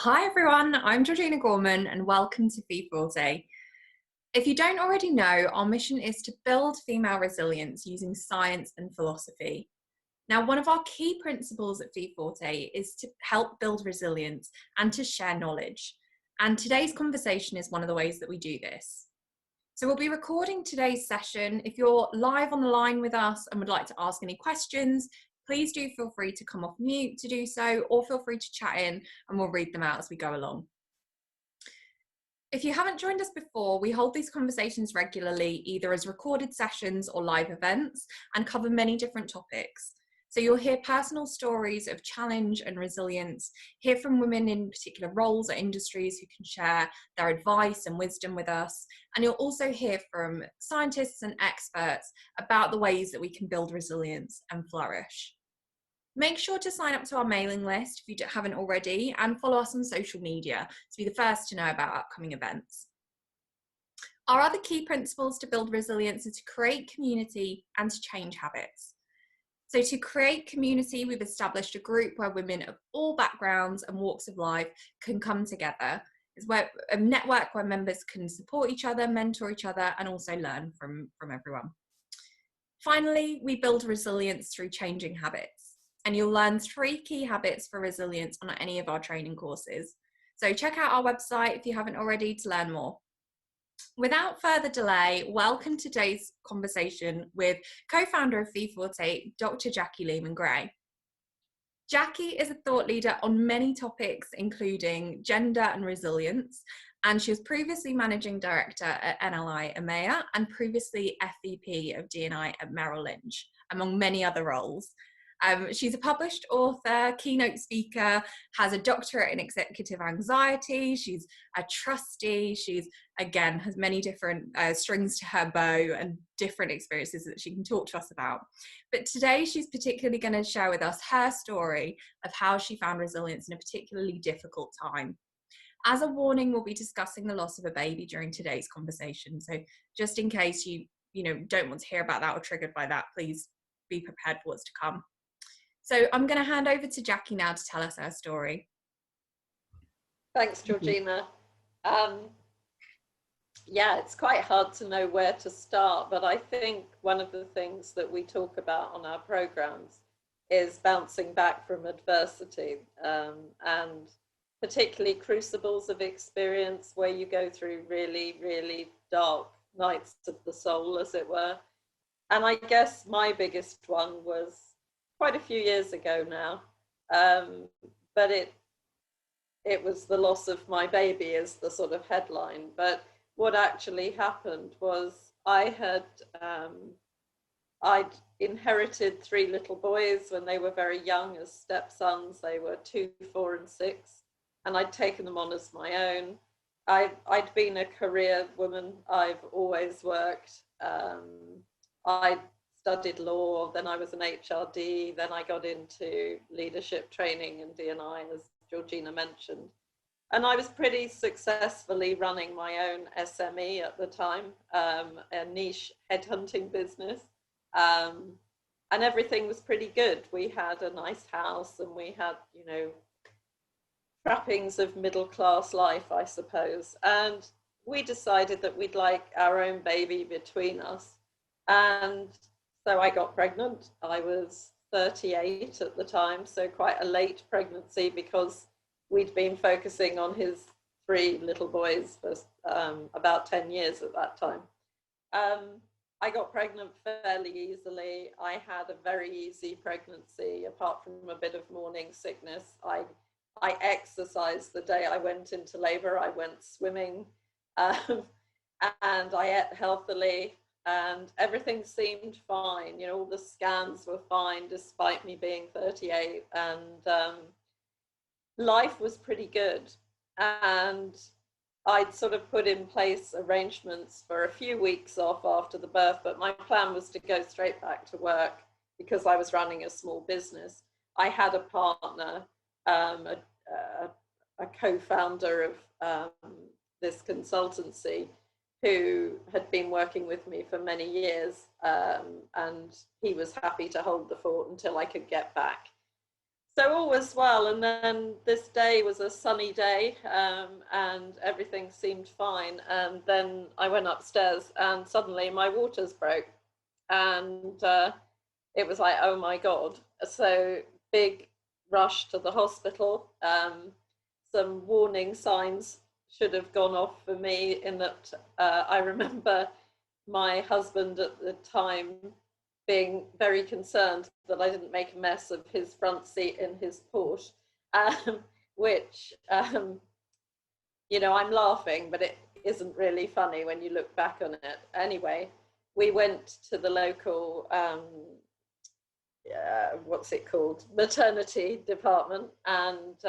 Hi everyone, I'm Georgina Gorman and welcome to FeForte. If you don't already know, our mission is to build female resilience using science and philosophy. Now, one of our key principles at FeForte is to help build resilience and to share knowledge. And today's conversation is one of the ways that we do this. So we'll be recording today's session. If you're live on the line with us and would like to ask any questions, please do feel free to come off mute to do so, or feel free to chat in and we'll read them out as we go along. If you haven't joined us before, we hold these conversations regularly, either as recorded sessions or live events, and cover many different topics. So you'll hear personal stories of challenge and resilience, hear from women in particular roles or industries who can share their advice and wisdom with us, and you'll also hear from scientists and experts about the ways that we can build resilience and flourish. Make sure to sign up to our mailing list if you haven't already, and follow us on social media to be the first to know about upcoming events. Our other key principles to build resilience are to create community and to change habits. So to create community, we've established a group where women of all backgrounds and walks of life can come together. It's a network where members can support each other, mentor each other, and also learn from everyone. Finally, we build resilience through changing habits. And you'll learn 3 key habits for resilience on any of our training courses. So check out our website if you haven't already to learn more. Without further delay, welcome to today's conversation with co-founder of FeForte, Dr. Jacqui Lehman-Gray. Jacqui is a thought leader on many topics, including gender and resilience, and she was previously managing director at NLI EMEA and previously FVP of D&I at Merrill Lynch, among many other roles. She's a published author, keynote speaker, has a doctorate in executive anxiety. She's a trustee. She's, again, has many different strings to her bow and different experiences that she can talk to us about. But today she's particularly going to share with us her story of how she found resilience in a particularly difficult time. As a warning, we'll be discussing the loss of a baby during today's conversation. So just in case you don't want to hear about that or triggered by that, please be prepared for what's to come. So I'm going to hand over to Jacqui now to tell us her story. Thanks, Georgina. Yeah, it's quite hard to know where to start, but I think one of the things that we talk about on our programs is bouncing back from adversity, and particularly crucibles of experience where you go through really, really dark nights of the soul, as it were. And I guess my biggest one was quite a few years ago now, but it was the loss of my baby as the sort of headline. But what actually happened was I'd inherited 3 little boys when they were very young as stepsons. They were 2, 4, and 6, and I'd taken them on as my own. I'd been a career woman. I've always worked. I studied law, then I was an HRD, then I got into leadership training and D&I, as Georgina mentioned. And I was pretty successfully running my own SME at the time, a niche headhunting business. And everything was pretty good. We had a nice house and we had, trappings of middle-class life, I suppose. And we decided that we'd like our own baby between us. And so I got pregnant. I was 38 at the time, so quite a late pregnancy because we'd been focusing on his 3 little boys for about 10 years at that time. I got pregnant fairly easily. I had a very easy pregnancy, apart from a bit of morning sickness. I exercised the day I went into labor. I went swimming, and I ate healthily. And everything seemed fine. All the scans were fine despite me being 38, and life was pretty good. And I'd sort of put in place arrangements for a few weeks off after the birth, but my plan was to go straight back to work because I was running a small business. I had a partner, a co-founder of this consultancy, who had been working with me for many years, and he was happy to hold the fort until I could get back. So all was well, and then this day was a sunny day, and everything seemed fine. And then I went upstairs, and suddenly my waters broke, and it was like, oh my God. So big rush to the hospital. Some warning signs should have gone off for me, in that I remember my husband at the time being very concerned that I didn't make a mess of his front seat in his Porsche, um, which, I'm laughing, but it isn't really funny when you look back on it. Anyway, we went to the local, what's it called, maternity department, and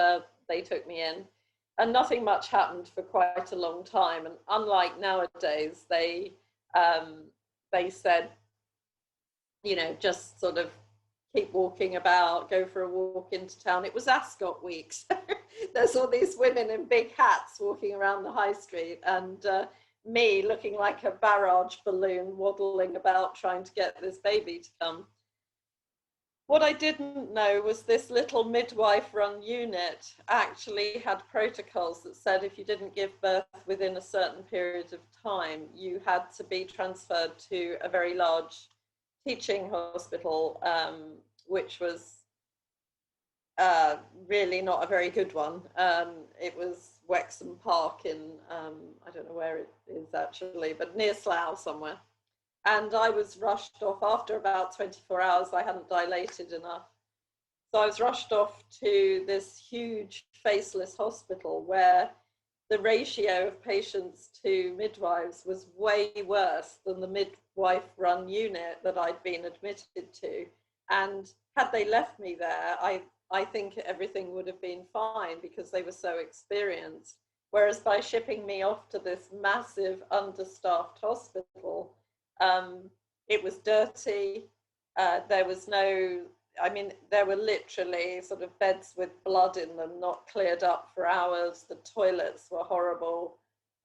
they took me in. And nothing much happened for quite a long time. And unlike nowadays, they said, just sort of keep walking about, go for a walk into town. It was Ascot week. So there's all these women in big hats walking around the high street, and me looking like a barrage balloon waddling about trying to get this baby to come. What I didn't know was this little midwife-run unit actually had protocols that said if you didn't give birth within a certain period of time, you had to be transferred to a very large teaching hospital, which was really not a very good one. It was Wexham Park in, I don't know where it is actually, but near Slough somewhere. And I was rushed off after about 24 hours. I hadn't dilated enough. So I was rushed off to this huge faceless hospital where the ratio of patients to midwives was way worse than the midwife-run unit that I'd been admitted to. And had they left me there, I think everything would have been fine because they were so experienced. Whereas by shipping me off to this massive understaffed hospital, it was dirty. There was no, there were literally sort of beds with blood in them, not cleared up for hours. The toilets were horrible.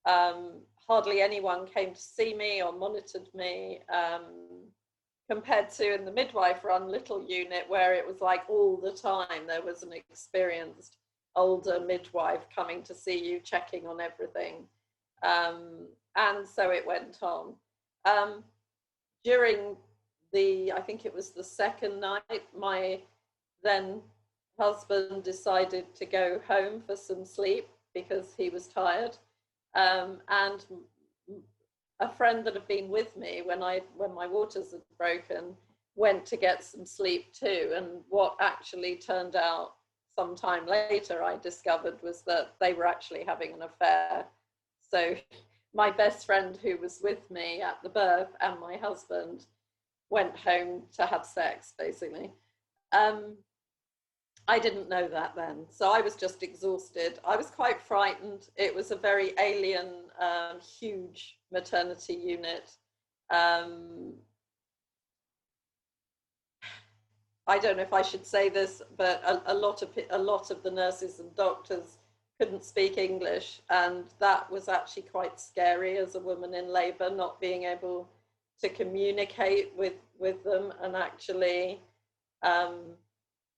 Hardly anyone came to see me or monitored me, compared to in the midwife-run little unit where it was like all the time there was an experienced older midwife coming to see you, checking on everything. And so it went on. During I think it was the second night, my then husband decided to go home for some sleep because he was tired. And a friend that had been with me when my waters had broken went to get some sleep too. And what actually turned out sometime later, I discovered, was that they were actually having an affair. So my best friend who was with me at the birth and my husband went home to have sex, basically. I didn't know that then. So I was just exhausted. I was quite frightened. It was a very alien, huge maternity unit. I don't know if I should say this, but a lot of the nurses and doctors couldn't speak English, and that was actually quite scary as a woman in labour, not being able to communicate with them and actually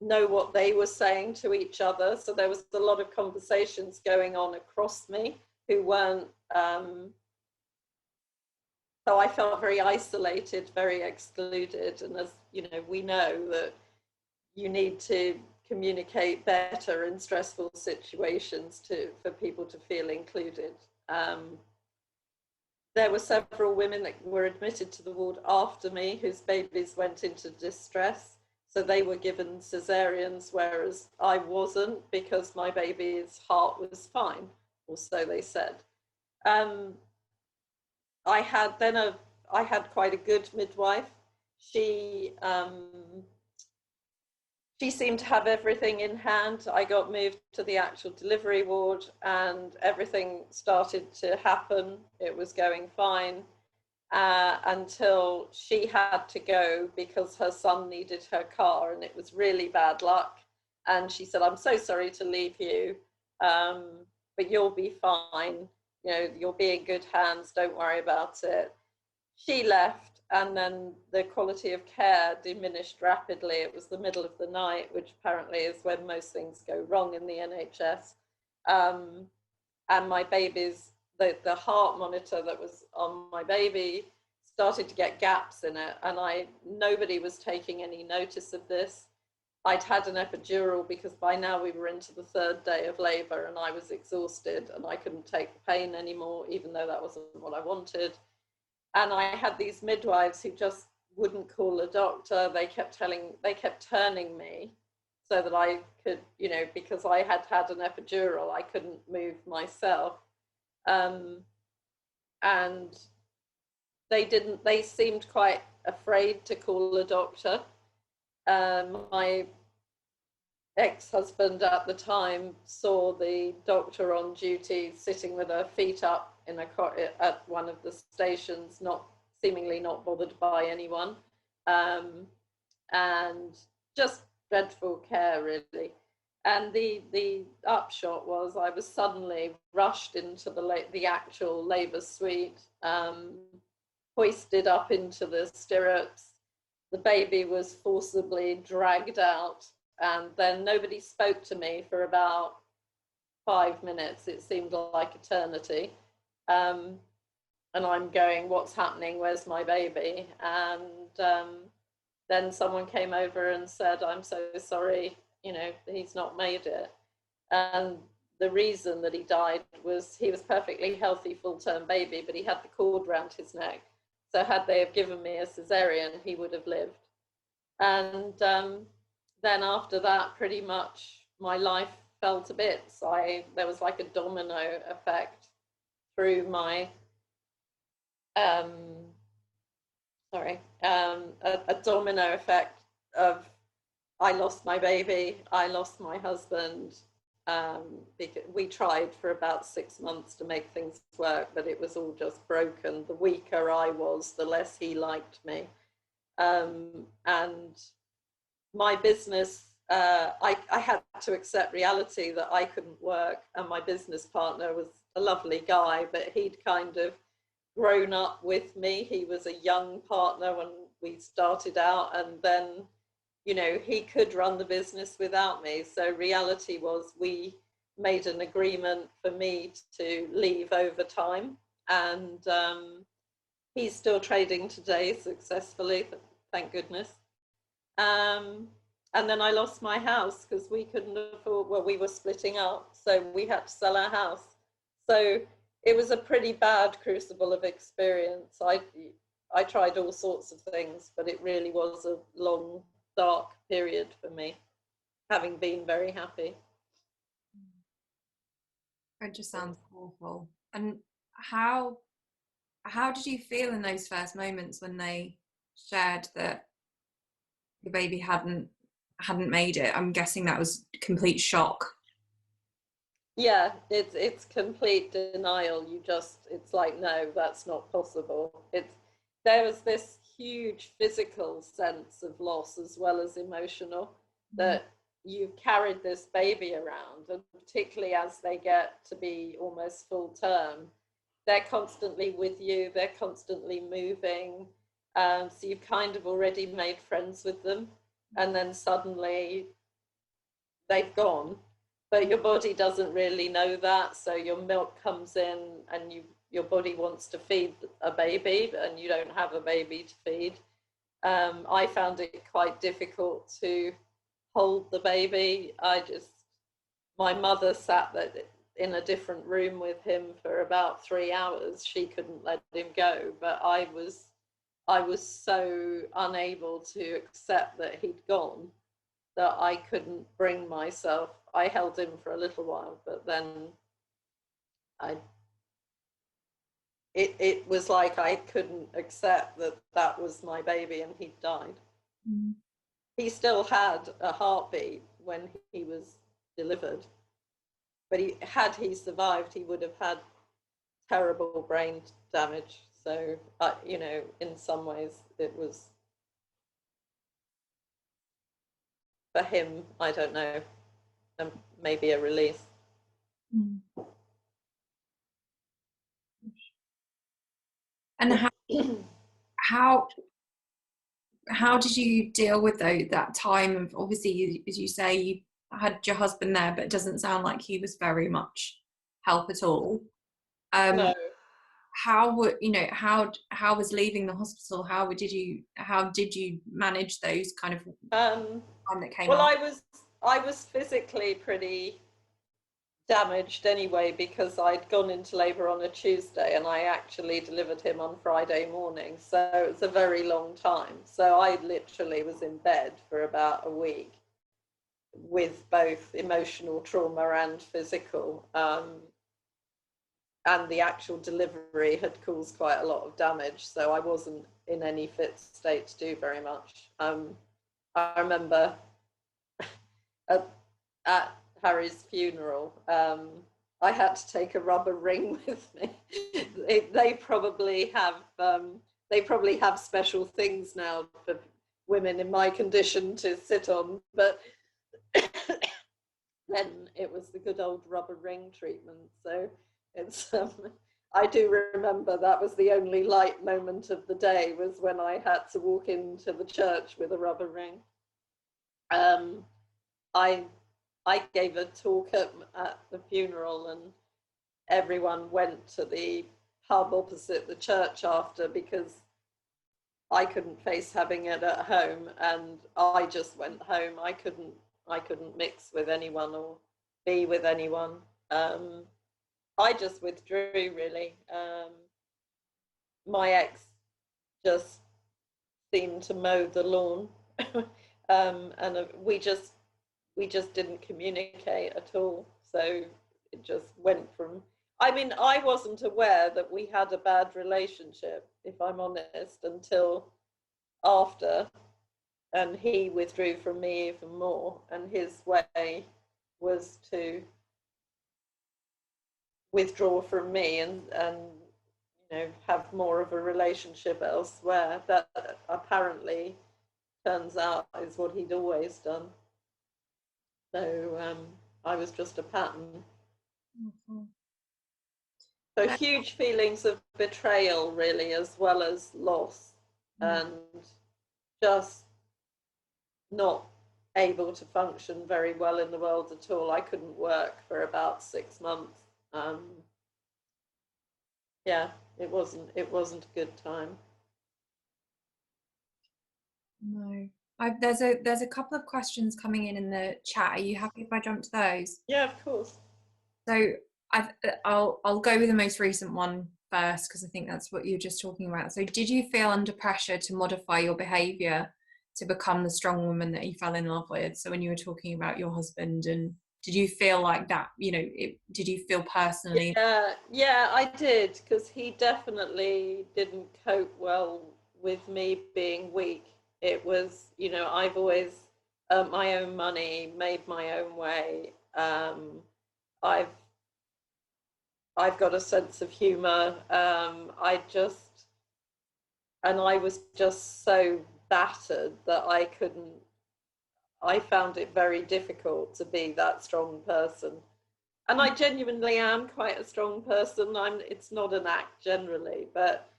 know what they were saying to each other. So there was a lot of conversations going on across me who weren't, so I felt very isolated, very excluded. And as you know, we know that you need to communicate better in stressful situations for people to feel included. There were several women that were admitted to the ward after me whose babies went into distress. So they were given cesareans, whereas I wasn't, because my baby's heart was fine, or so they said. I had quite a good midwife. She seemed to have everything in hand. I got moved to the actual delivery ward and everything started to happen. It was going fine until she had to go because her son needed her car and it was really bad luck. And she said, "I'm so sorry to leave you, but you'll be fine. You know, you'll be in good hands. Don't worry about it." She left and then the quality of care diminished rapidly. It was the middle of the night, which apparently is when most things go wrong in the NHS. And my baby's, the heart monitor that was on my baby started to get gaps in it, and nobody was taking any notice of this. I'd had an epidural because by now we were into the 3rd day of labor, and I was exhausted and I couldn't take the pain anymore, even though that wasn't what I wanted. And I had these midwives who just wouldn't call a doctor. They kept turning me so that I could, because I had had an epidural, I couldn't move myself. And they seemed quite afraid to call a doctor. My ex-husband at the time saw the doctor on duty sitting with her feet up at one of the stations, seemingly not bothered by anyone, and just dreadful care, really. And the upshot was I was suddenly rushed into the actual labour suite, hoisted up into the stirrups. The baby was forcibly dragged out, and then nobody spoke to me for about 5 minutes. It seemed like eternity. And I'm going, what's happening? Where's my baby? And then someone came over and said, I'm so sorry, he's not made it. And the reason that he died was he was perfectly healthy, full-term baby, but he had the cord around his neck. So had they have given me a cesarean, he would have lived. And then after that, pretty much my life fell to bits. There was like a domino effect through my, a domino effect of I lost my baby, I lost my husband. Because we tried for about 6 months to make things work, but it was all just broken. The weaker I was, the less he liked me. And my business, I had to accept reality that I couldn't work, and my business partner was a lovely guy, but he'd kind of grown up with me. He was a young partner when we started out, and then he could run the business without me. So reality was we made an agreement for me to leave over time. And he's still trading today successfully, thank goodness. And then I lost my house because we couldn't afford, we were splitting up, so we had to sell our house. So it was a pretty bad crucible of experience. I tried all sorts of things, but it really was a long, dark period for me, having been very happy. It just sounds awful. And how did you feel in those first moments when they shared that the baby hadn't made it? I'm guessing that was complete shock. Yeah, it's complete denial. It's like, no, that's not possible. There was this huge physical sense of loss as well as emotional, that you've carried this baby around, and particularly as they get to be almost full term, they're constantly with you, they're constantly moving, so you've kind of already made friends with them, and then suddenly they've gone, but your body doesn't really know that. So your milk comes in and your body wants to feed a baby, and you don't have a baby to feed. I found it quite difficult to hold the baby. My mother sat in a different room with him for about 3 hours. She couldn't let him go, but I was so unable to accept that he'd gone that I couldn't bring myself. I held him for a little while, but then it was like I couldn't accept that was my baby and he'd died. Mm. He still had a heartbeat when he was delivered, but had he survived, he would have had terrible brain damage. So, in some ways it was, for him, I don't know, maybe a release. Mm. And how did you deal with that time of, obviously, as you say, you had your husband there, but it doesn't sound like he was very much help at all. No. How would how was leaving the hospital, how did you manage those kind of time that came Well, up? I was physically pretty damaged anyway, because I'd gone into labour on a Tuesday and I actually delivered him on Friday morning. So it's a very long time. So I literally was in bed for about a week with both emotional trauma and physical. And the actual delivery had caused quite a lot of damage. So I wasn't in any fit state to do very much. I remember at Harry's funeral, I had to take a rubber ring with me. They probably have special things now for women in my condition to sit on, but then it was the good old rubber ring treatment. So it's I do remember that was the only light moment of the day, was when I had to walk into the church with a rubber ring. I gave a talk at the funeral, and everyone went to the pub opposite the church after, because I couldn't face having it at home, and I just went home. I couldn't mix with anyone or be with anyone. I just withdrew, really. My ex just seemed to mow the lawn, and we just didn't communicate at all. So it just went from, I mean, I wasn't aware that we had a bad relationship, if I'm honest, until after, and he withdrew from me even more, and his way was to withdraw from me and have more of a relationship elsewhere. That apparently turns out is what he'd always done. So I was just a pattern. Mm-hmm. So huge feelings of betrayal, really, as well as loss, and just not able to function very well in the world at all. I couldn't work for about 6 months. Yeah, it wasn't a good time. No. There's a couple of questions coming in the chat. Are you happy if I jump to those? Yeah, of course. So I'll go with the most recent one first, because I think that's what you're just talking about. So did you feel under pressure to modify your behaviour to become the strong woman that you fell in love with? So when you were talking about your husband, and did you feel like that, did you feel personally? Yeah, I did, because he definitely didn't cope well with me being weak. It was, I've always earned my own money, made my own way. I've got a sense of humour. I was just so battered that I found it very difficult to be that strong person. And I genuinely am quite a strong person. It's not an act generally, but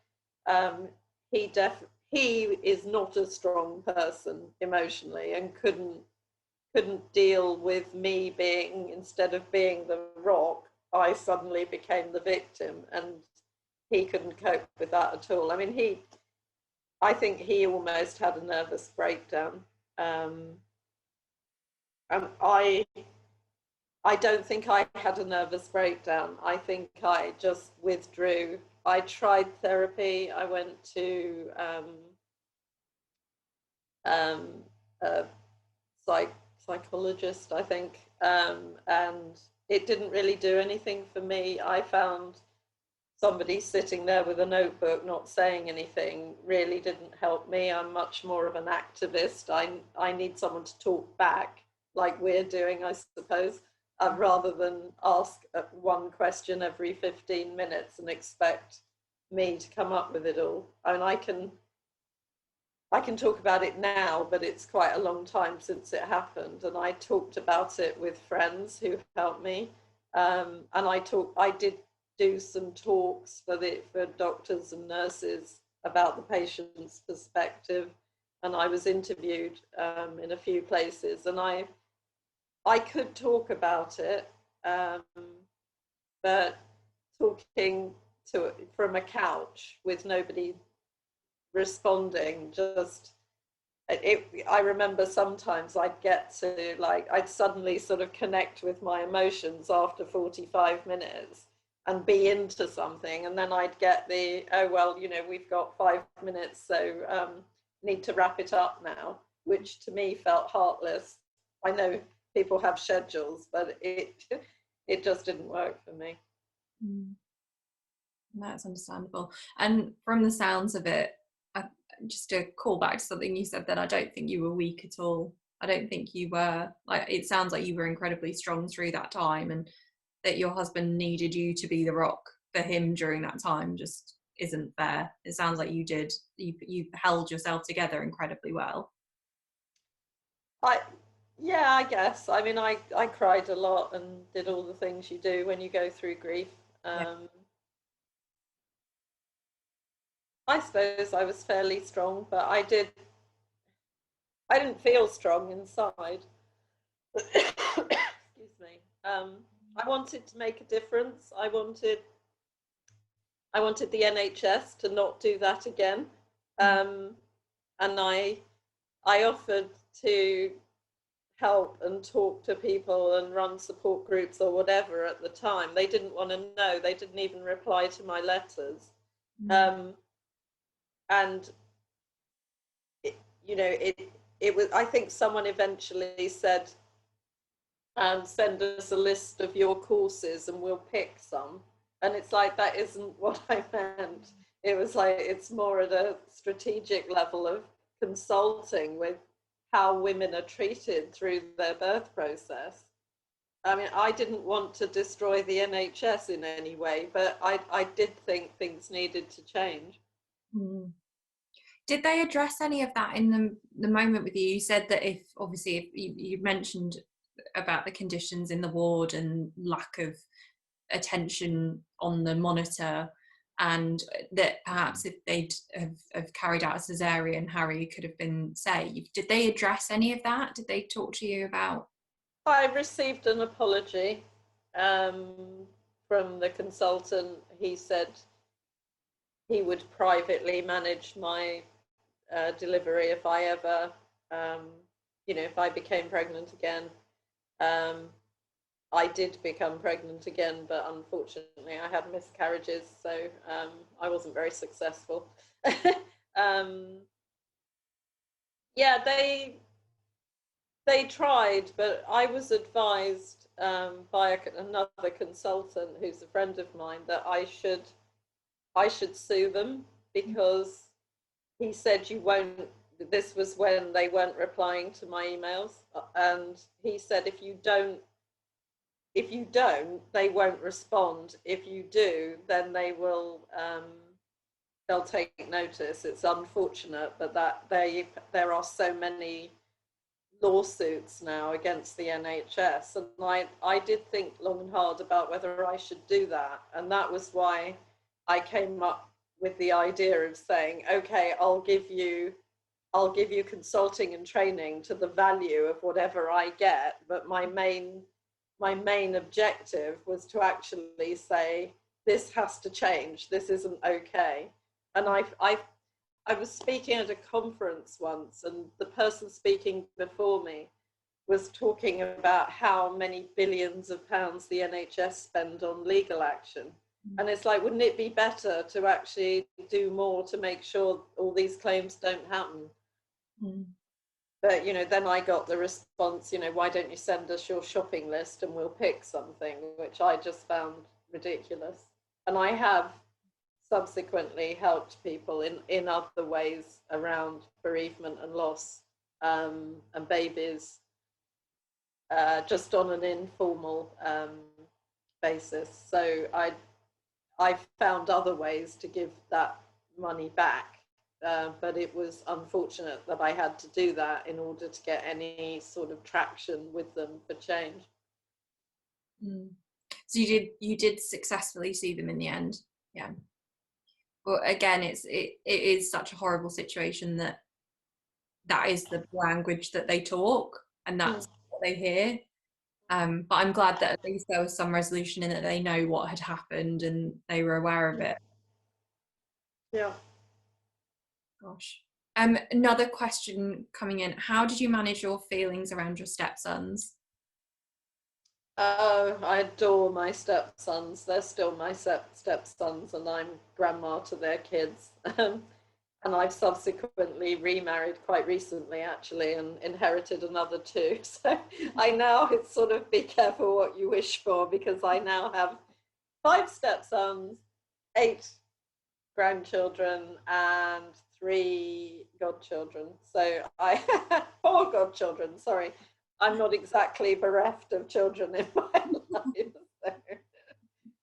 he is not a strong person emotionally, and couldn't deal with me being, instead of being the rock, I suddenly became the victim, and he couldn't cope with that at all. I mean, I think he almost had a nervous breakdown. And I don't think I had a nervous breakdown. I think I just withdrew. I tried therapy. I went to a psychologist, I think, and it didn't really do anything for me. I found somebody sitting there with a notebook not saying anything really didn't help me. I'm much more of an activist. I need someone to talk back, like we're doing, I suppose, rather than ask one question every 15 minutes and expect me to come up with it all. And I can talk about it now, but it's quite a long time since it happened. And I talked about it with friends who helped me. And I did do some talks for doctors and nurses about the patient's perspective, and I was interviewed in a few places, and I could talk about it, but talking from a couch with nobody responding, just I remember sometimes I'd get to, like, I'd suddenly sort of connect with my emotions after 45 minutes and be into something, and then I'd get the, oh well, we've got 5 minutes, so need to wrap it up now, which to me felt heartless. I know people have schedules, but it just didn't work for me. That's understandable. And from the sounds of it, just to call back to something you said, then I don't think you were weak at all. I don't think you were, like, it sounds like you were incredibly strong through that time, and that your husband needed you to be the rock for him during that time just isn't fair. It sounds like you held yourself together incredibly well. Yeah, I guess. I mean, I cried a lot and did all the things you do when you go through grief. Yeah. I suppose I was fairly strong, but I didn't feel strong inside. Excuse me. I wanted to make a difference. I wanted the NHS to not do that again. And I offered to help and talk to people and run support groups or whatever at the time. They didn't want to know. They didn't even reply to my letters. And it was, I think someone eventually said, send us a list of your courses and we'll pick some. And it's like, that isn't what I meant. It was like, it's more at a strategic level of consulting with how women are treated through their birth process. I mean, I didn't want to destroy the NHS in any way, but I did think things needed to change. Did they address any of that in the moment with you? You said that if you mentioned about the conditions in the ward and lack of attention on the monitor, and that perhaps if they'd have carried out a cesarean, Harry could have been saved. Did they address any of that? Did they talk to you about? I received an apology from the consultant. He said he would privately manage my delivery if I ever, if I became pregnant again. I did become pregnant again, but unfortunately I had miscarriages, so I wasn't very successful. Yeah, they tried, but I was advised by another consultant who's a friend of mine that I should sue them, because he said you won't. This was when they weren't replying to my emails, and he said if you don't, they won't respond. If you do, then they will. They'll take notice. It's unfortunate, but that there are so many lawsuits now against the NHS, and I did think long and hard about whether I should do that, and that was why I came up with the idea of saying, okay, I'll give you consulting and training to the value of whatever I get, but my main objective was to actually say, this has to change, this isn't okay. And I was speaking at a conference once, and the person speaking before me was talking about how many billions of pounds the NHS spend on legal action. And it's like, wouldn't it be better to actually do more to make sure all these claims don't happen? But, then I got the response, why don't you send us your shopping list and we'll pick something, which I just found ridiculous. And I have subsequently helped people in other ways around bereavement and loss, and babies, just on an informal basis. So I found other ways to give that money back, but it was unfortunate that I had to do that in order to get any sort of traction with them for change. So you did successfully see them in the end, yeah. But again, it is such a horrible situation that is the language that they talk, and that's what they hear. But I'm glad that at least there was some resolution in it. They know what had happened and they were aware of it. Yeah. Gosh. Another question coming in. How did you manage your feelings around your stepsons? Oh, I adore my stepsons. They're still my stepsons, and I'm grandma to their kids. And I've subsequently remarried quite recently, actually, and inherited another two. So I now, it's sort of be careful what you wish for, because I now have 5 stepsons, 8 grandchildren, and 3 godchildren. So I 4 godchildren. Sorry, I'm not exactly bereft of children in my life, so,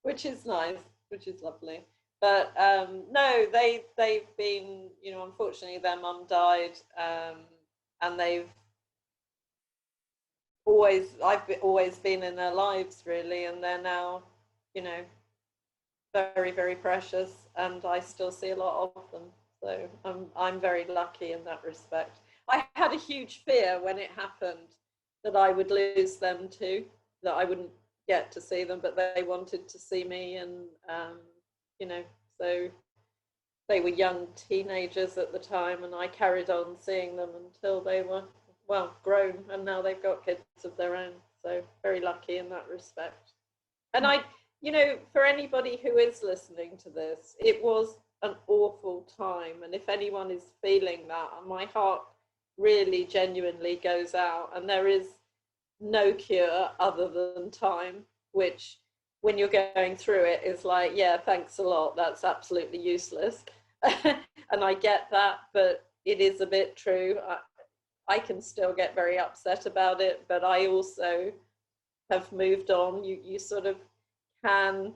which is nice, which is lovely. But no, they've been, you know, unfortunately their mum died, and I've always been in their lives, really, and they're now, you know, very, very precious, and I still see a lot of them. So I'm very lucky in that respect. I had a huge fear when it happened that I would lose them too, that I wouldn't get to see them, but they wanted to see me, and you know, so they were young teenagers at the time, and I carried on seeing them until they were, well, grown, and now they've got kids of their own. So very lucky in that respect. And you know, for anybody who is listening to this, it was an awful time. And if anyone is feeling that, my heart really genuinely goes out. And there is no cure other than time, which when you're going through it is like, yeah, thanks a lot. That's absolutely useless. And I get that, but it is a bit true. I can still get very upset about it, but I also have moved on. You sort of can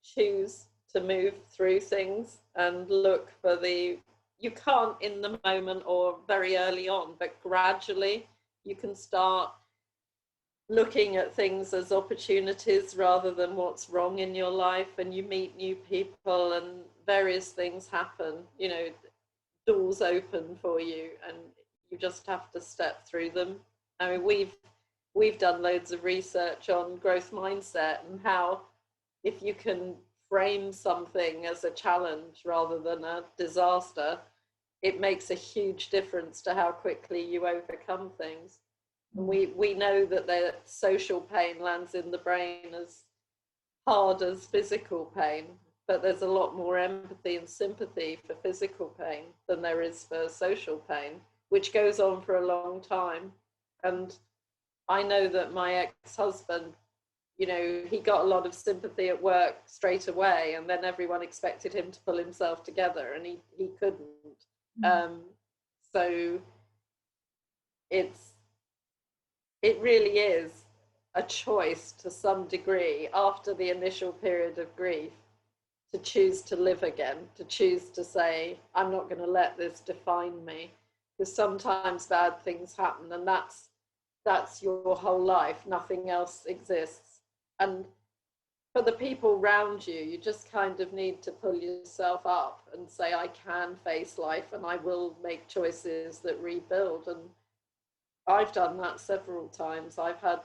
choose to move through things and look for you can't in the moment or very early on, but gradually you can start looking at things as opportunities rather than what's wrong in your life, and you meet new people and various things happen, you know, doors open for you, and you just have to step through them. I mean, we've done loads of research on growth mindset and how if you can frame something as a challenge rather than a disaster, it makes a huge difference to how quickly you overcome things. And we know that the social pain lands in the brain as hard as physical pain, but there's a lot more empathy and sympathy for physical pain than there is for social pain, which goes on for a long time. And I know that my ex-husband, you know, he got a lot of sympathy at work straight away, and then everyone expected him to pull himself together, and he couldn't. So it really is a choice to some degree after the initial period of grief to choose to live again, to choose to say, I'm not going to let this define me, because sometimes bad things happen, and that's your whole life. Nothing else exists. And for the people around you, you just kind of need to pull yourself up and say, I can face life, and I will make choices that rebuild. And I've done that several times. I've had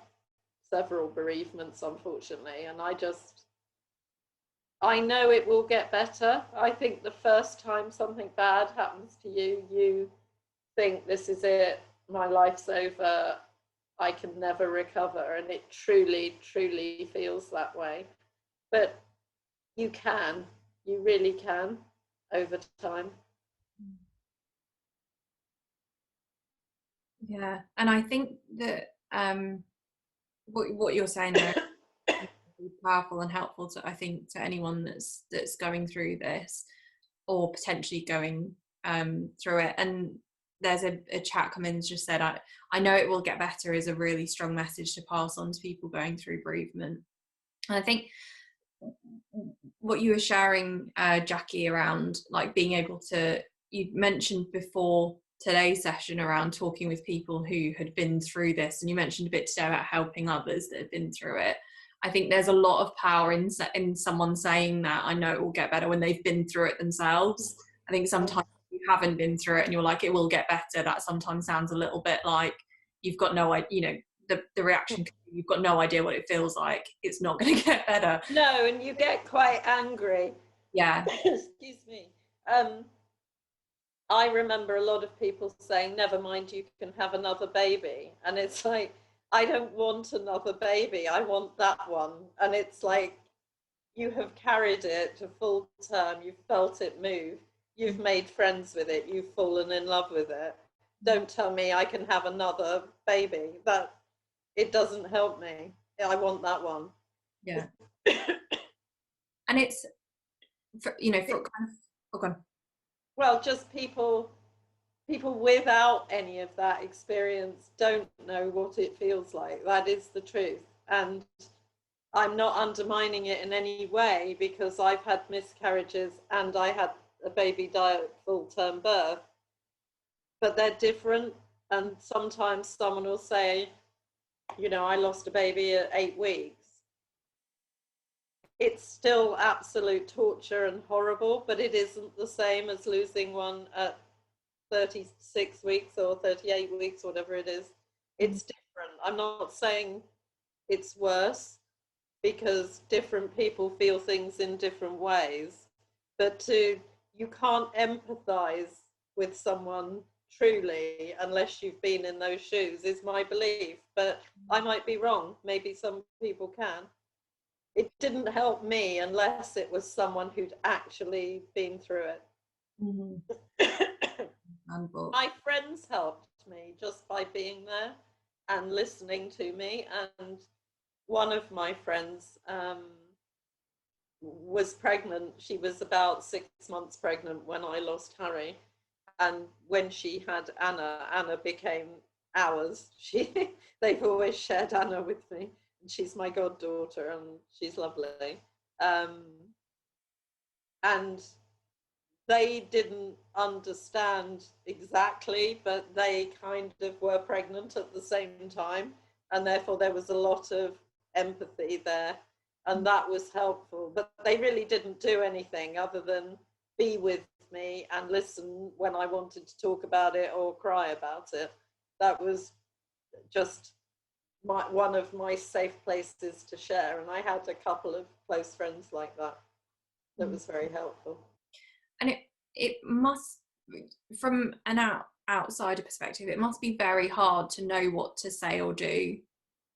several bereavements, unfortunately, and I know it will get better. I think the first time something bad happens to you, you think, this is it, my life's over, I can never recover, and it truly, truly feels that way. But you really can, over time. Yeah, and I think that what you're saying there is really powerful and helpful to, I think, to anyone that's going through this or potentially going through it. And there's a chat come in just said, I know it will get better is a really strong message to pass on to people going through bereavement. And I think what you were sharing, Jacqui, around like being able to, you mentioned before today's session around talking with people who had been through this, and you mentioned a bit today about helping others that had been through it. I think there's a lot of power in someone saying that, I know it will get better, when they've been through it themselves. I think sometimes if you haven't been through it and you're like, it will get better, that sometimes sounds a little bit like you've got no idea, you know, the reaction, you've got no idea what it feels like. It's not going to get better. No, and you get quite angry. Yeah. Excuse me. I remember a lot of people saying, never mind, you can have another baby. And it's like, I don't want another baby. I want that one. And it's like, you have carried it to full term. You've felt it move. You've made friends with it. You've fallen in love with it. Don't tell me I can have another baby. That, it doesn't help me. I want that one. Yeah. And it's, for, you know, for kind of, okay. Well, just people without any of that experience don't know what it feels like. That is the truth. And I'm not undermining it in any way, because I've had miscarriages and I had a baby die at full-term birth, but they're different. And sometimes someone will say, you know, I lost a baby at 8 weeks. It's still absolute torture and horrible, but it isn't the same as losing one at 36 weeks or 38 weeks, whatever it is. It's different. I'm not saying it's worse, because different people feel things in different ways, but you can't empathize with someone truly unless you've been in those shoes, is my belief. But I might be wrong. Maybe some people can. It didn't help me unless it was someone who'd actually been through it. My friends helped me just by being there and listening to me. And one of my friends was pregnant. She was about 6 months pregnant when I lost Harry. And when she had Anna became ours. They've always shared Anna with me. And she's my goddaughter, and she's lovely. And they didn't understand exactly, but they kind of were pregnant at the same time. And therefore there was a lot of empathy there. And that was helpful. But they really didn't do anything other than be with me and listen when I wanted to talk about it or cry about it. That was just one of my safe places to share. And I had a couple of close friends like that. That was very helpful. And it must, from an outsider perspective, it must be very hard to know what to say or do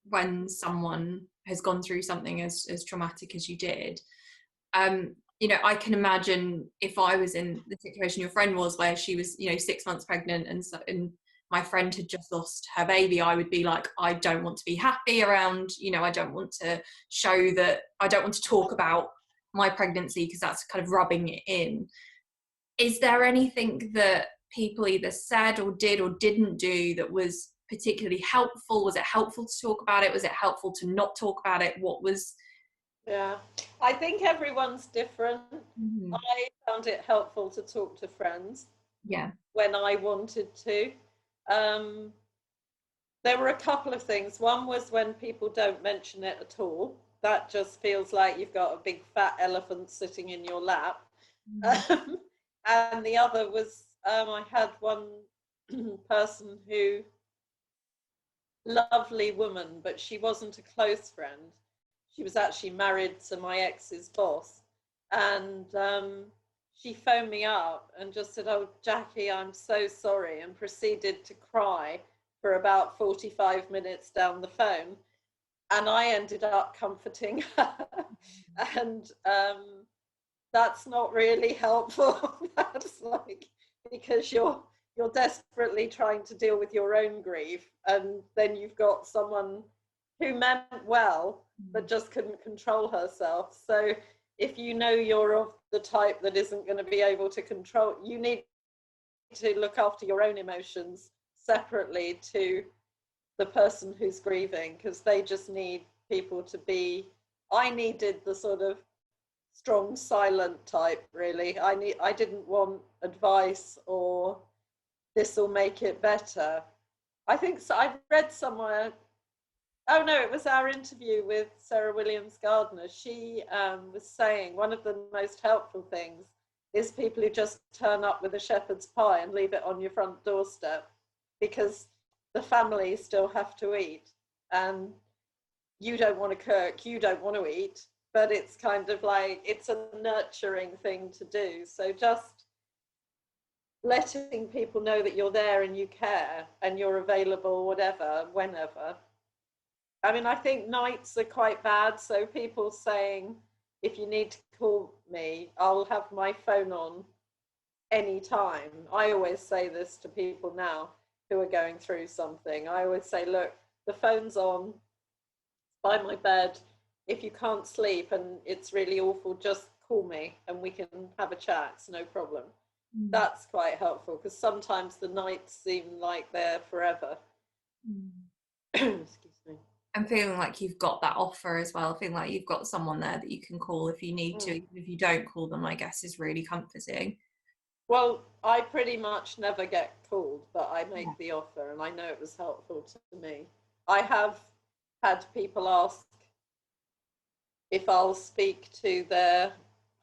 when someone has gone through something as traumatic as you did. You know, I can imagine if I was in the situation your friend was, where she was, you know, 6 months pregnant, and my friend had just lost her baby, I would be like, I don't want to be happy around, you know, I don't want to show that, I don't want to talk about my pregnancy, because that's kind of rubbing it in. Is there anything that people either said or did or didn't do that was particularly helpful? Was it helpful to talk about it? Was it helpful to not talk about it? What was... Yeah, I think everyone's different. I found it helpful to talk to friends. Yeah. When I wanted to. There were a couple of things. One was when people don't mention it at all. That just feels like you've got a big fat elephant sitting in your lap. And the other was, I had one person who, lovely woman, but she wasn't a close friend. She was actually married to my ex's boss. And she phoned me up and just said, oh, Jacqui, I'm so sorry, and proceeded to cry for about 45 minutes down the phone. And I ended up comforting her. And that's not really helpful. That's like, because you're desperately trying to deal with your own grief, and then you've got someone who meant well but just couldn't control herself. So if you know you're of the type that isn't going to be able to control, you need to look after your own emotions separately to the person who's grieving, because they just need people to be... I needed the sort of strong silent type, really. I didn't want advice or this will make it better. I think so. I've read somewhere, Oh no, it was our interview with Sarah Williams Gardner. She was saying one of the most helpful things is people who just turn up with a shepherd's pie and leave it on your front doorstep, because the family still have to eat, and you don't want to cook, you don't want to eat, but it's kind of like, it's a nurturing thing to do. So just letting people know that you're there and you care and you're available, whatever, whenever. I mean, I think nights are quite bad. So people saying, if you need to call me, I'll have my phone on anytime. I always say this to people now who are going through something. I always say, look, the phone's on by my bed. If you can't sleep and it's really awful, just call me and we can have a chat. It's no problem. That's quite helpful, because sometimes the nights seem like they're forever. Excuse me. And feeling like you've got that offer as well, feeling like you've got someone there that you can call if you need to. Even if you don't call them, I guess, is really comforting. Well, I pretty much never get called, but I make the offer, and I know it was helpful to me. I have had people ask if I'll speak to their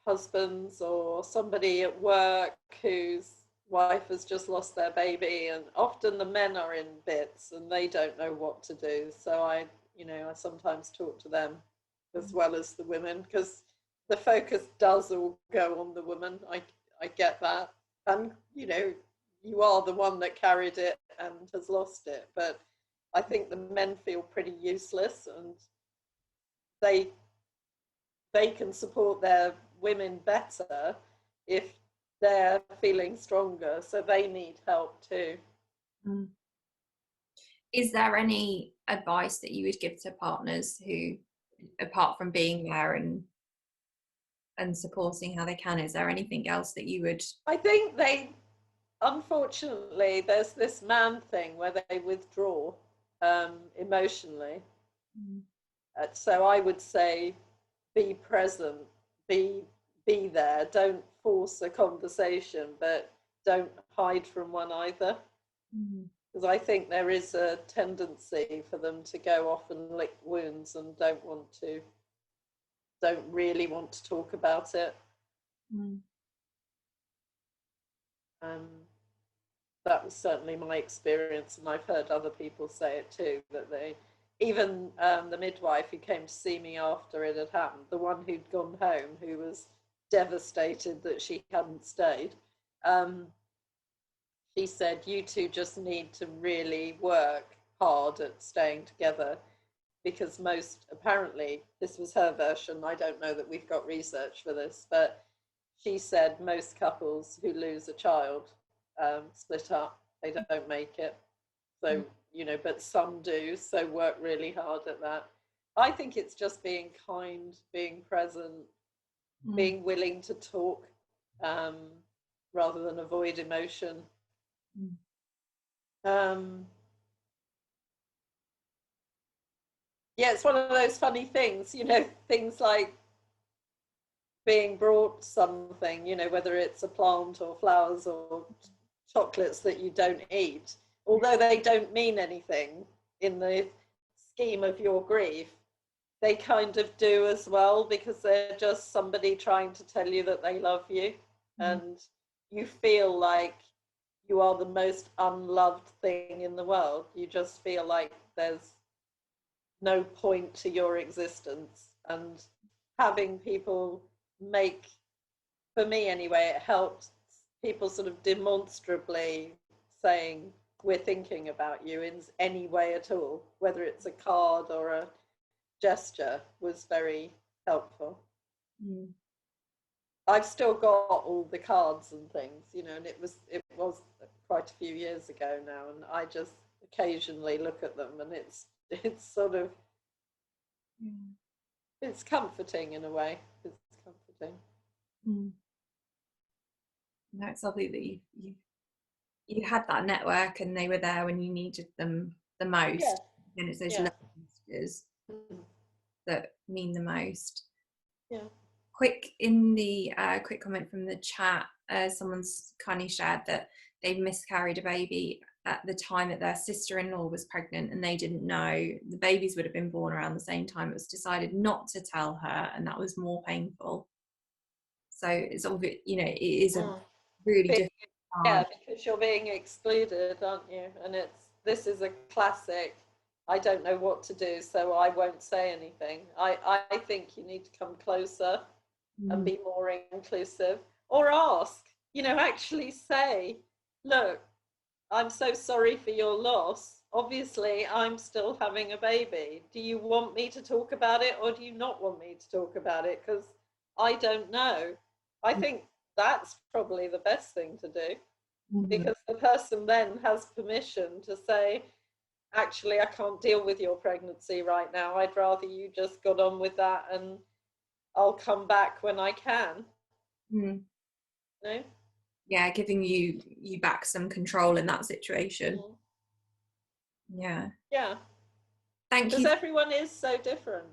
husbands or somebody at work whose wife has just lost their baby, and often the men are in bits and they don't know what to do. So I sometimes talk to them as well as the women, because the focus does all go on the woman. I get that. And, you are the one that carried it and has lost it. But I think the men feel pretty useless, and they can support their women better if they're feeling stronger. So they need help too. Is there any advice that you would give to partners who, apart from being there and supporting how they can, is there anything else that you would? I think unfortunately, there's this man thing where they withdraw emotionally. So I would say, be present, be there. Don't force a conversation, but don't hide from one either. Because I think there is a tendency for them to go off and lick wounds and don't really want to talk about it. That was certainly my experience, and I've heard other people say it too, that even the midwife who came to see me after it had happened, the one who'd gone home, who was devastated that she hadn't stayed, she said, you two just need to really work hard at staying together, because apparently, this was her version, I don't know that we've got research for this, but she said most couples who lose a child split up. They don't make it. So, but some do, so work really hard at that. I think it's just being kind, being present, being willing to talk rather than avoid emotion. Yeah, it's one of those funny things, things like being brought something, whether it's a plant or flowers or chocolates that you don't eat, although they don't mean anything in the scheme of your grief, they kind of do as well, because they're just somebody trying to tell you that they love you. And you feel like you are the most unloved thing in the world. You just feel like there's no point to your existence. And having people for me anyway, it helps people sort of demonstrably saying, we're thinking about you in any way at all, whether it's a card or a gesture, was very helpful. I've still got all the cards and things, and it was quite a few years ago now, and I just occasionally look at them, and it's sort of it's comforting in a way. It's comforting. No, it's lovely that you had that network and they were there when you needed them the most. Yeah. And it's those little messages that mean the most. Yeah. Quick comment from the chat, someone's kindly shared that they've miscarried a baby at the time that their sister-in-law was pregnant and they didn't know, the babies would have been born around the same time, it was decided not to tell her, and that was more painful. So it's all, it is a Mm. really Be- difficult yeah, time. because you're being excluded, aren't you? And this is a classic. I don't know what to do, so I won't say anything. I think you need to come closer and Mm, be more inclusive, or ask, actually say, look, I'm so sorry for your loss. Obviously, I'm still having a baby. Do you want me to talk about it, or do you not want me to talk about it? Because I don't know. I think that's probably the best thing to do, mhm, because the person then has permission to say, actually, I can't deal with your pregnancy right now. I'd rather you just got on with that, and I'll come back when I can. mm. No? Yeah, giving you back some control in that situation. Mm. Yeah. Yeah. Thank Because you. everyone is so different.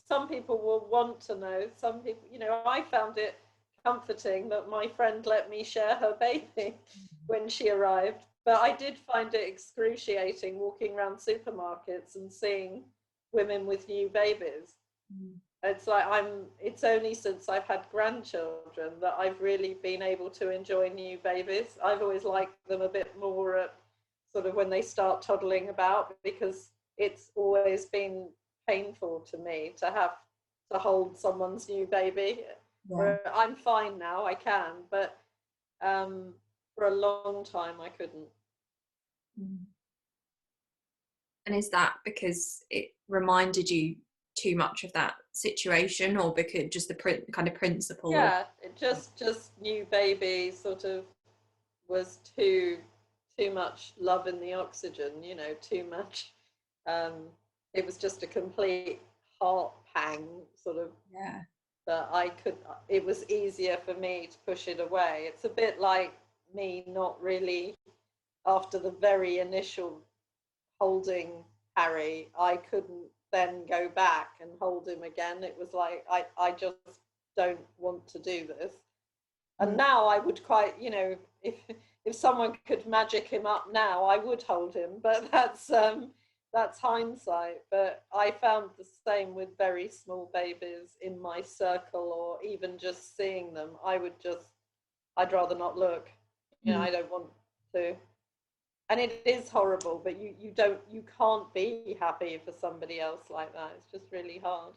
Some people will want to know. Some people, I found it comforting that my friend let me share her baby when she arrived. But I did find it excruciating walking around supermarkets and seeing women with new babies. Mm, It's only since I've had grandchildren that I've really been able to enjoy new babies. I've always liked them a bit more at sort of when they start toddling about, because it's always been painful to me to have to hold someone's new baby. yeah. Where I'm fine now, I can, but for a long time I couldn't. Mm. And is that because it reminded you too much of that situation, or because just the kind of principle of? Yeah, it just new baby sort of was too much love in the oxygen, too much. Um, it was just a complete heart pang, sort of, Yeah. that I could. It was easier for me to push it away. It's a bit like me not really, after the very initial holding Harry, I couldn't then go back and hold him again. It was like I just don't want to do this. And Mm, now I would quite, if someone could magic him up now, I would hold him. But that's hindsight. But I found the same with very small babies in my circle, or even just seeing them. I'd rather not look. mm, I don't want to. And it is horrible, but you can't be happy for somebody else like that. It's just really hard.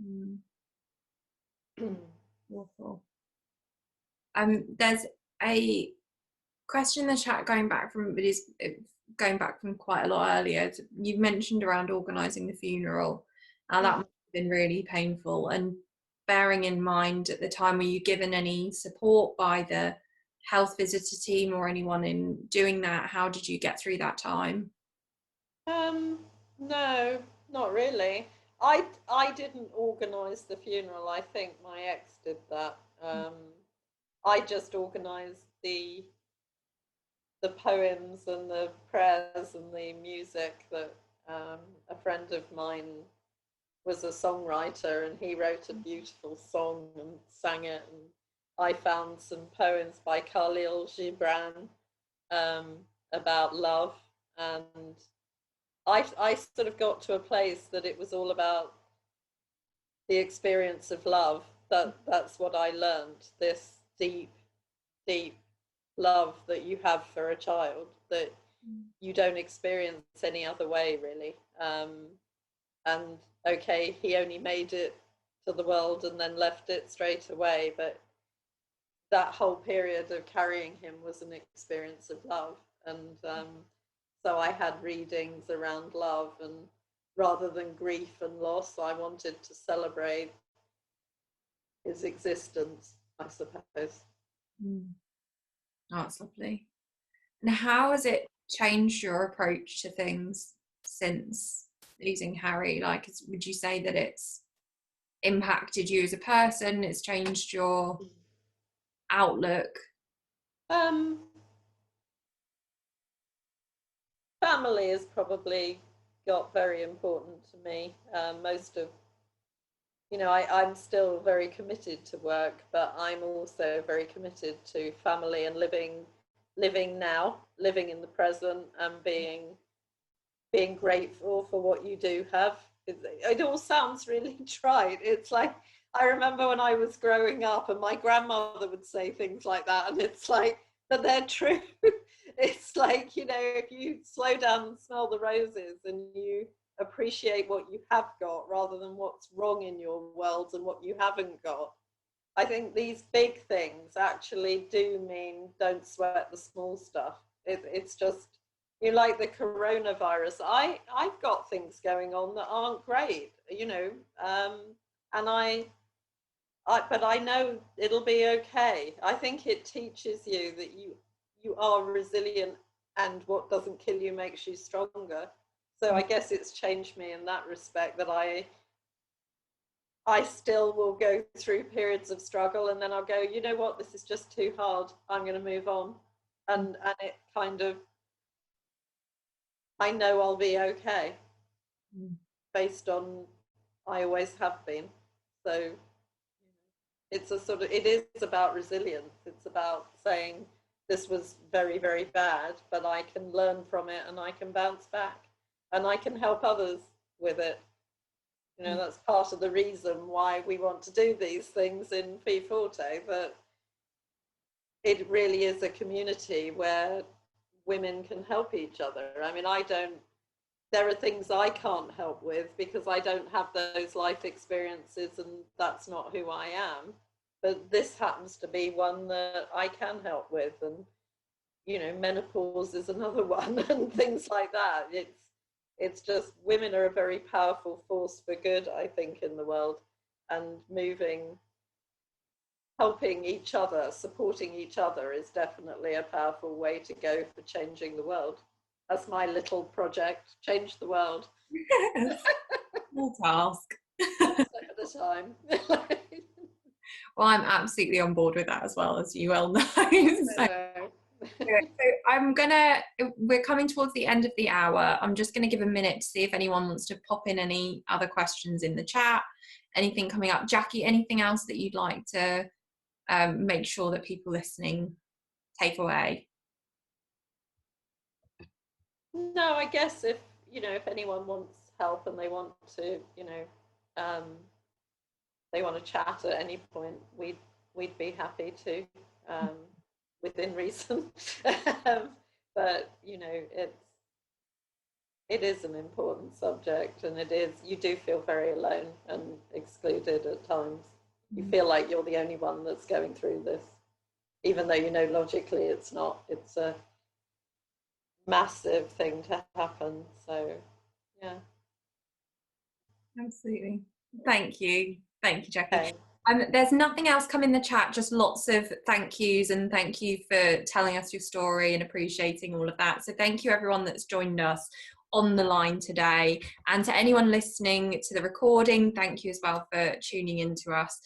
mm. Awful. There's a question in the chat going back from quite a lot earlier. You've mentioned around organising the funeral. That must have been really painful. And bearing in mind at the time, were you given any support by the health visitor team or anyone in doing that? How did you get through that time? Um, no, not really. I didn't organise the funeral. I think my ex did that. I just organised the poems and the prayers and the music that a friend of mine was a songwriter, and he wrote a beautiful song and sang it. And I found some poems by Khalil Gibran um, about love, and I sort of got to a place that it was all about the experience of love. That's what I learned. This deep love that you have for a child that you don't experience any other way, really. And okay, he only made it to the world and then left it straight away, but that whole period of carrying him was an experience of love. And so I had readings around love, and rather than grief and loss, I wanted to celebrate his existence, I suppose. Mm. Oh, that's lovely. And how has it changed your approach to things since losing Harry? Like, would you say that it's impacted you as a person? It's changed your outlook? Um, Family has probably got very important to me. Most of, I'm still very committed to work, but I'm also very committed to family and living living now, living in the present, and being grateful for what you do have. It all sounds really trite. It's like, I remember when I was growing up and my grandmother would say things like that, and it's like, but they're true. It's like, you know, if you slow down and smell the roses and you appreciate what you have got rather than what's wrong in your world and what you haven't got, I think these big things actually do mean don't sweat the small stuff. It's just, you like the coronavirus. I've got things going on that aren't great, you know, and but I know it'll be okay. I think it teaches you that you are resilient, and what doesn't kill you makes you stronger. So I guess it's changed me in that respect, that I still will go through periods of struggle, and then I'll go, you know what, this is just too hard. I'm going to move on. And it kind of, I know I'll be okay based on I always have been. So it's a sort of, it is about resilience. It's about saying this was very, very bad, but I can learn from it and I can bounce back and I can help others with it. You know, that's part of the reason why we want to do these things in FeForte, that it really is a community where women can help each other. I mean, there are things I can't help with because I don't have those life experiences and that's not who I am. But this happens to be one that I can help with. And, you know, menopause is another one and things like that. It's just, women are a very powerful force for good, I think, in the world, and helping each other, supporting each other is definitely a powerful way to go for changing the world. That's my little project, change the world. Small task. One step at a time. Well, I'm absolutely on board with that as well, as you well know. So we're coming towards the end of the hour. I'm just going to give a minute to see if anyone wants to pop in any other questions in the chat, anything coming up. Jacqui, anything else that you'd like to make sure that people listening take away? No, I guess if anyone wants help and they want to, they want to chat at any point, we'd be happy to, within reason. But it is an important subject, and you do feel very alone and excluded at times. You feel like you're the only one that's going through this, even though logically it's not. It's a massive thing to happen. So yeah, absolutely. Thank you Jacqui. okay. There's nothing else come in the chat, just lots of thank yous, and thank you for telling us your story and appreciating all of that. So thank you everyone that's joined us on the line today, and to anyone listening to the recording, thank you as well for tuning in to us.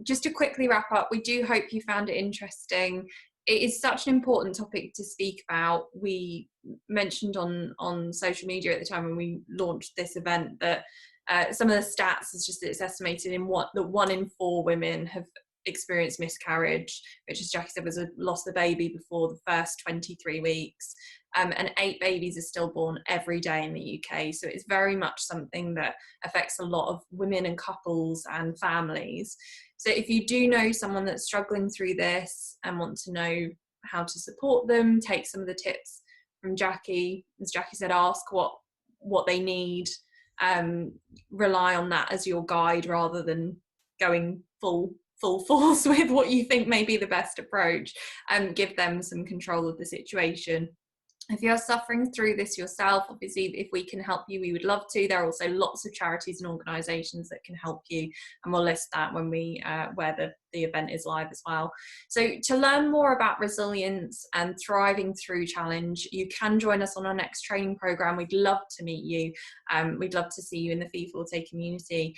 Just to quickly wrap up, we do hope you found it interesting. It is such an important topic to speak about. We mentioned on social media at the time when we launched this event that some of the stats is just that it's estimated that 1 in 4 women have experienced miscarriage, which, as Jacqui said, was lost the baby before the first 23 weeks. And 8 babies are still born every day in the UK. So it's very much something that affects a lot of women and couples and families. So if you do know someone that's struggling through this and want to know how to support them, take some of the tips from Jacqui, as Jacqui said, ask what they need, rely on that as your guide rather than going full force with what you think may be the best approach, and give them some control of the situation. If you're suffering through this yourself, obviously, if we can help you, we would love to. There are also lots of charities and organisations that can help you, and we'll list that when we where the event is live as well. So to learn more about resilience and thriving through challenge, you can join us on our next training programme. We'd love to meet you. We'd love to see you in the FeForte community.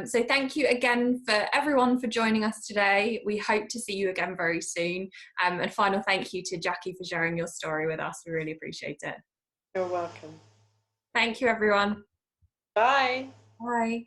So thank you again for everyone for joining us today. We hope to see you again very soon. And final thank you to Jacqui for sharing your story with us. We really appreciate it. You're welcome. Thank you, everyone. Bye. Bye.